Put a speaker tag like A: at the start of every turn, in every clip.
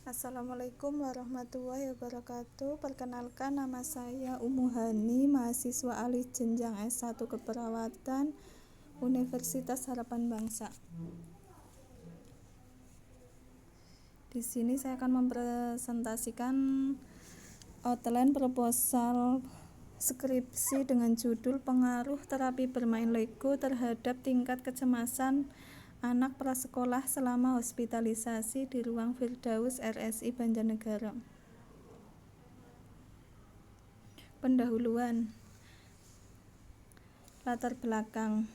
A: Assalamualaikum warahmatullahi wabarakatuh. Perkenalkan, nama saya Umu Hani, mahasiswa alih jenjang S1 Keperawatan Universitas Harapan Bangsa. Di sini saya akan mempresentasikan outline proposal skripsi dengan judul Pengaruh Terapi Bermain Lego terhadap tingkat kecemasan anak prasekolah selama hospitalisasi di Ruang Firdaus RSI Banjarnegara. Pendahuluan. Latar belakang.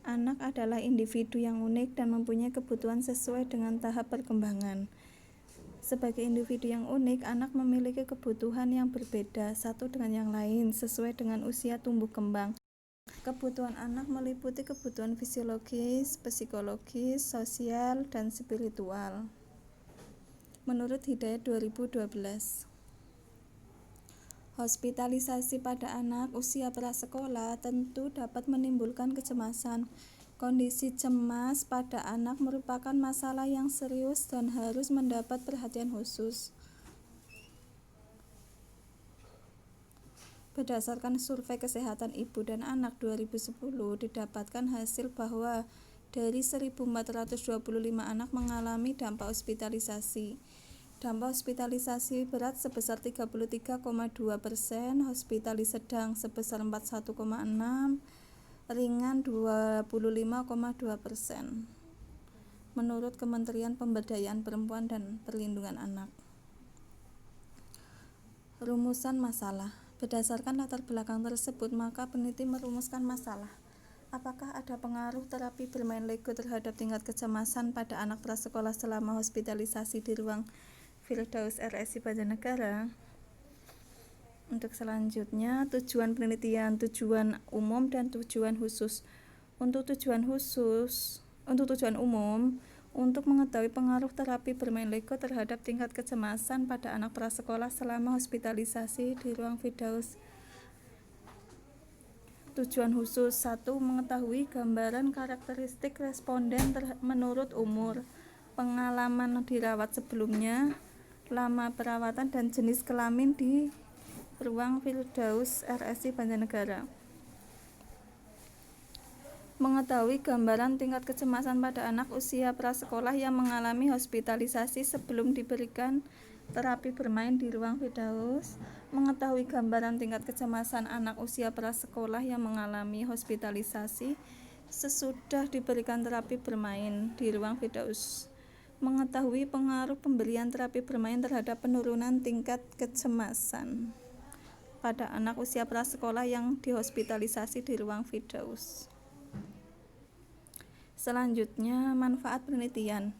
A: Anak adalah individu yang unik dan mempunyai kebutuhan sesuai dengan tahap perkembangan. Sebagai individu yang unik, anak memiliki kebutuhan yang berbeda satu dengan yang lain sesuai dengan usia tumbuh kembang. Kebutuhan anak meliputi kebutuhan fisiologis, psikologis, sosial, dan spiritual. Menurut Hidayat 2012. Hospitalisasi pada anak usia prasekolah tentu dapat menimbulkan kecemasan. Kondisi cemas pada anak merupakan masalah yang serius dan harus mendapat perhatian khusus. Berdasarkan survei kesehatan ibu dan anak 2010, didapatkan hasil bahwa dari 1.425 anak mengalami dampak hospitalisasi. Dampak hospitalisasi berat sebesar 33,2%, hospitalisasi sedang sebesar 41,6%, ringan 25,2%. Menurut Kementerian Pemberdayaan Perempuan dan Perlindungan Anak. Rumusan masalah. Berdasarkan latar belakang tersebut, maka peneliti merumuskan masalah. Apakah ada pengaruh terapi bermain Lego terhadap tingkat kecemasan pada anak prasekolah selama hospitalisasi di Ruang Firdaus RSI Banjarnegara? Untuk selanjutnya, tujuan penelitian, tujuan umum dan tujuan khusus. Untuk tujuan umum, untuk mengetahui pengaruh terapi bermain Lego terhadap tingkat kecemasan pada anak prasekolah selama hospitalisasi di Ruang Firdaus. Tujuan khusus 1. Mengetahui gambaran karakteristik responden menurut umur, pengalaman dirawat sebelumnya, lama perawatan, dan jenis kelamin di Ruang Firdaus RSI Banjarnegara. Mengetahui gambaran tingkat kecemasan pada anak usia prasekolah yang mengalami hospitalisasi sebelum diberikan terapi bermain di Ruang Firdaus. Mengetahui gambaran tingkat kecemasan anak usia prasekolah yang mengalami hospitalisasi sesudah diberikan terapi bermain di Ruang Firdaus. Mengetahui pengaruh pemberian terapi bermain terhadap penurunan tingkat kecemasan pada anak usia prasekolah yang dihospitalisasi di Ruang Firdaus. Selanjutnya, manfaat penelitian.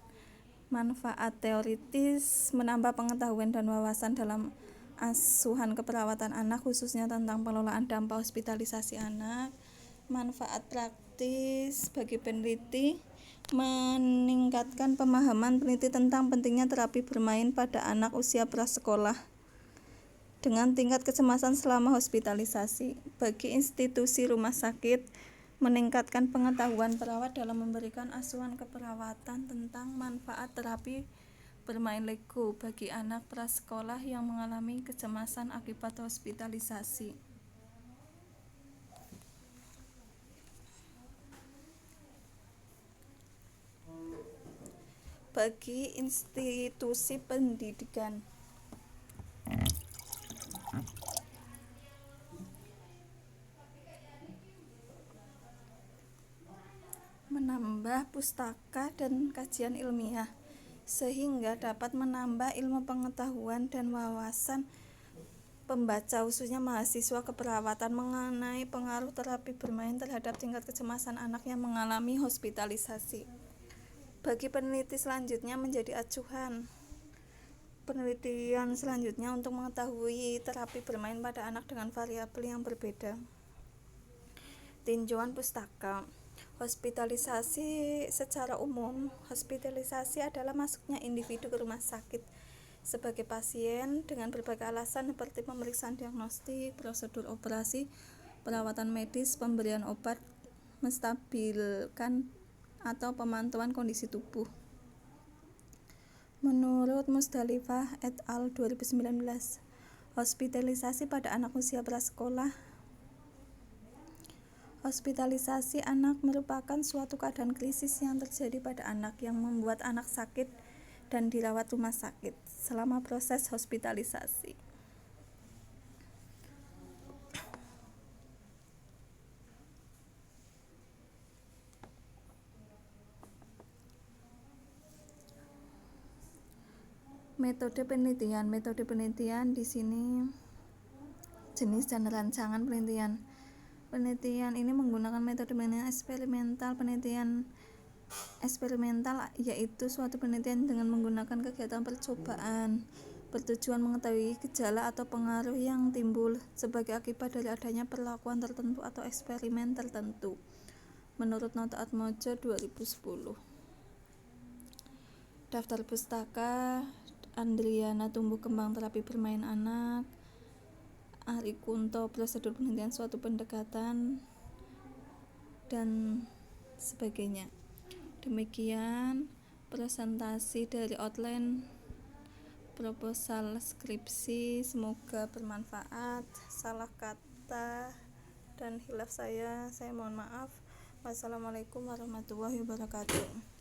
A: Manfaat teoritis menambah pengetahuan dan wawasan dalam asuhan keperawatan anak, khususnya tentang pengelolaan dampak hospitalisasi anak. Manfaat praktis bagi peneliti meningkatkan pemahaman peneliti tentang pentingnya terapi bermain pada anak usia prasekolah dengan tingkat kecemasan selama hospitalisasi. Bagi institusi rumah sakit, meningkatkan pengetahuan perawat dalam memberikan asuhan keperawatan tentang manfaat terapi bermain Lego bagi anak prasekolah yang mengalami kecemasan akibat hospitalisasi. Bagi institusi pendidikan, menambah pustaka dan kajian ilmiah sehingga dapat menambah ilmu pengetahuan dan wawasan pembaca, khususnya mahasiswa keperawatan, mengenai pengaruh terapi bermain terhadap tingkat kecemasan anak yang mengalami hospitalisasi. Bagi peneliti selanjutnya menjadi acuan. Penelitian selanjutnya untuk mengetahui terapi bermain pada anak dengan variabel yang berbeda. Tinjauan pustaka. Hospitalisasi secara umum. Hospitalisasi adalah masuknya individu ke rumah sakit sebagai pasien dengan berbagai alasan seperti pemeriksaan diagnostik, prosedur operasi, perawatan medis, pemberian obat, menstabilkan atau pemantauan kondisi tubuh. Menurut Musdalifah et al. 2019, hospitalisasi pada anak usia prasekolah. Hospitalisasi anak merupakan suatu keadaan krisis yang terjadi pada anak yang membuat anak sakit dan dirawat rumah sakit selama proses hospitalisasi. Metode penelitian di sini jenis dan rancangan penelitian. Penelitian ini menggunakan metode penelitian eksperimental. Penelitian eksperimental yaitu suatu penelitian dengan menggunakan kegiatan percobaan bertujuan mengetahui gejala atau pengaruh yang timbul sebagai akibat dari adanya perlakuan tertentu atau eksperimen tertentu. Menurut Nota Atmojo 2010. Daftar pustaka Andriana Tumbuh Kembang Terapi Bermain Anak, Ari Kunto Prosedur Penelitian Suatu Pendekatan, dan sebagainya. Demikian presentasi dari outline proposal skripsi, semoga bermanfaat. Salah kata dan hilaf saya mohon maaf. Wassalamualaikum warahmatullahi wabarakatuh.